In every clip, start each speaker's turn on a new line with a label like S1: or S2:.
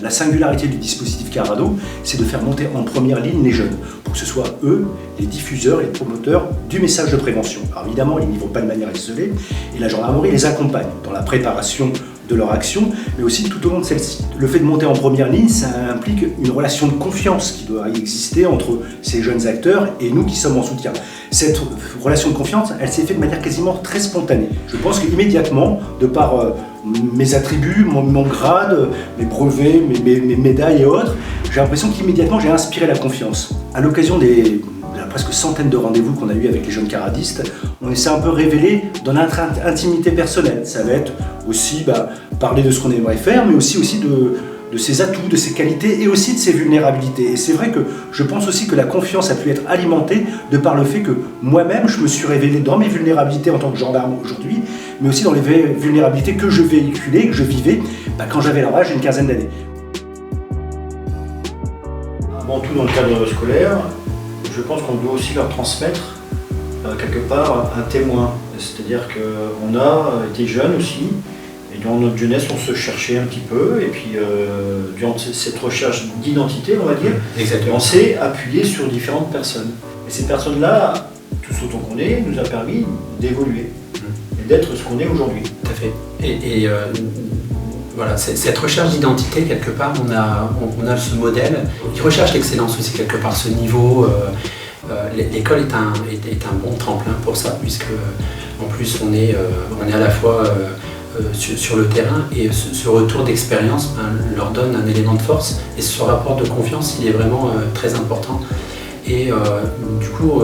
S1: La singularité du dispositif Carado, c'est de faire monter en première ligne les jeunes, pour que ce soit eux, les diffuseurs et les promoteurs du message de prévention. Alors évidemment, ils n'y vont pas de manière isolée, et la gendarmerie les accompagne dans la préparation de leur action, mais aussi tout au long de celle-ci. Le fait de monter en première ligne, ça implique une relation de confiance qui doit exister entre ces jeunes acteurs et nous qui sommes en soutien. Cette relation de confiance, elle s'est faite de manière quasiment très spontanée. Je pense qu'immédiatement, de par mes attributs, mon grade, mes brevets, mes médailles et autres, j'ai l'impression qu'immédiatement j'ai inspiré la confiance. À l'occasion de la presque centaine de rendez-vous qu'on a eu avec les jeunes caradistes, on s'est un peu révélé dans notre intimité personnelle. Ça va être aussi parler de ce qu'on aimerait faire, mais aussi de ses atouts, de ses qualités et aussi de ses vulnérabilités. Et c'est vrai que je pense aussi que la confiance a pu être alimentée de par le fait que moi-même, je me suis révélé dans mes vulnérabilités en tant que gendarme aujourd'hui, mais aussi dans les vulnérabilités que je véhiculais, que je vivais quand j'avais leur âge, une quinzaine d'années.
S2: Avant tout, dans le cadre scolaire, je pense qu'on doit aussi leur transmettre quelque part un témoin. C'est-à-dire qu'on a été jeunes aussi, et dans notre jeunesse, on se cherchait un petit peu, et puis durant cette recherche d'identité, on va dire, on s'est appuyé sur différentes personnes. Et ces personnes-là, tous autant qu'on est, nous a permis d'évoluer et d'être ce qu'on est aujourd'hui.
S3: Tout à fait. Et voilà, cette recherche d'identité, quelque part, on a ce modèle qui recherche l'excellence aussi, quelque part, ce niveau. L'école est un bon tremplin pour ça, puisque en plus on est à la fois sur le terrain, et ce retour d'expérience leur donne un élément de force, et ce rapport de confiance il est vraiment très important. Et du coup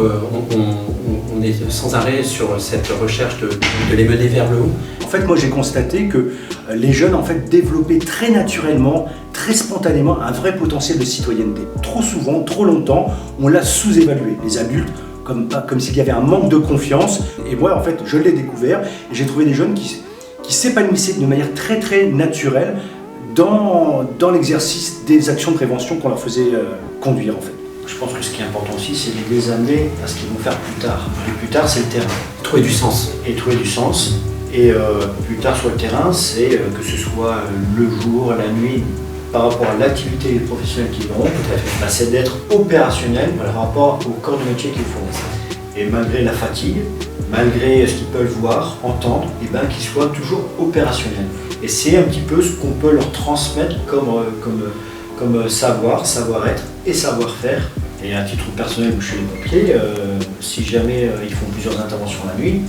S3: on est sans arrêt sur cette recherche de les mener vers le haut.
S1: En fait, moi j'ai constaté que les jeunes développaient très naturellement, très spontanément un vrai potentiel de citoyenneté. Trop souvent, trop longtemps, on l'a sous-évalué. Les adultes, comme s'il y avait un manque de confiance. Et moi, je l'ai découvert et j'ai trouvé des jeunes qui s'épanouissaient de manière très très naturelle dans l'exercice des actions de prévention qu'on leur faisait conduire en fait.
S2: Je pense que ce qui est important aussi, c'est de les amener à ce qu'ils vont faire plus tard. Et plus tard, c'est le terrain.
S3: Trouver du sens.
S2: Et trouver du sens. Et plus tard sur le terrain, c'est que ce soit le jour, la nuit, par rapport à l'activité professionnelle qu'ils auront, c'est d'être opérationnel par rapport au corps de métier qu'ils font. Et malgré la fatigue, malgré ce qu'ils peuvent voir, entendre, qu'ils soient toujours opérationnels. Et c'est un petit peu ce qu'on peut leur transmettre comme savoir-être et savoir-faire. Et à titre personnel, chez les pompiers, si jamais ils font plusieurs interventions la nuit,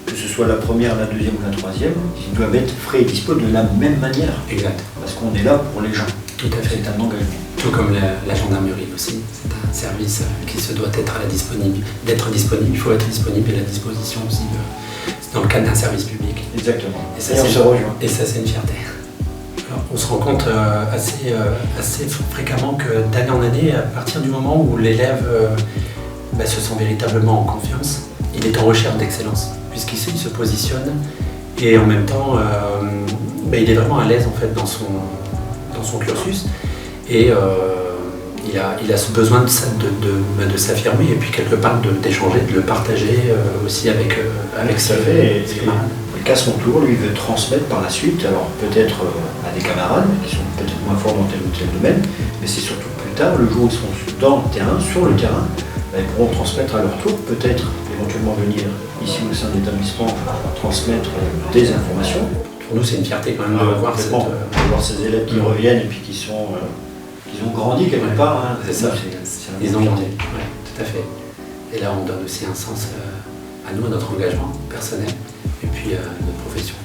S2: que ce soit la première, la deuxième ou la troisième, ils doivent être frais et dispo de la même manière.
S3: Exact.
S2: Parce qu'on est là pour les gens.
S3: Tout à fait.
S2: C'est un engagement.
S3: Tout comme la gendarmerie aussi. C'est un service qui se doit être d'être disponible. Il faut être disponible et à la disposition aussi dans le cadre d'un service public.
S2: Exactement.
S3: Et ça, c'est une fierté. Alors, on se rend compte assez fréquemment que d'année en année, à partir du moment où l'élève se sent véritablement en confiance, il est en recherche d'excellence, puisqu'il se positionne et en même temps il est vraiment à l'aise en fait dans son cursus, et il a ce besoin de s'affirmer et puis quelque part d'échanger, de le partager aussi avec ses camarades.
S2: Qu'à son tour, lui veut transmettre par la suite, alors peut-être à des camarades qui sont peut-être moins forts dans tel ou tel domaine, mais c'est surtout plus tard, le jour où ils seront dans le terrain, sur le terrain, ils pourront transmettre à leur tour, peut-être éventuellement venir ici au sein de l'établissement transmettre des informations.
S3: Pour nous, c'est une fierté quand même de voir
S2: ces élèves qui reviennent et puis qui ont grandi quelque part.
S3: C'est ça, ils ont grandi, tout à fait. Et là, on donne aussi un sens à nous, à notre engagement personnel et puis à notre profession.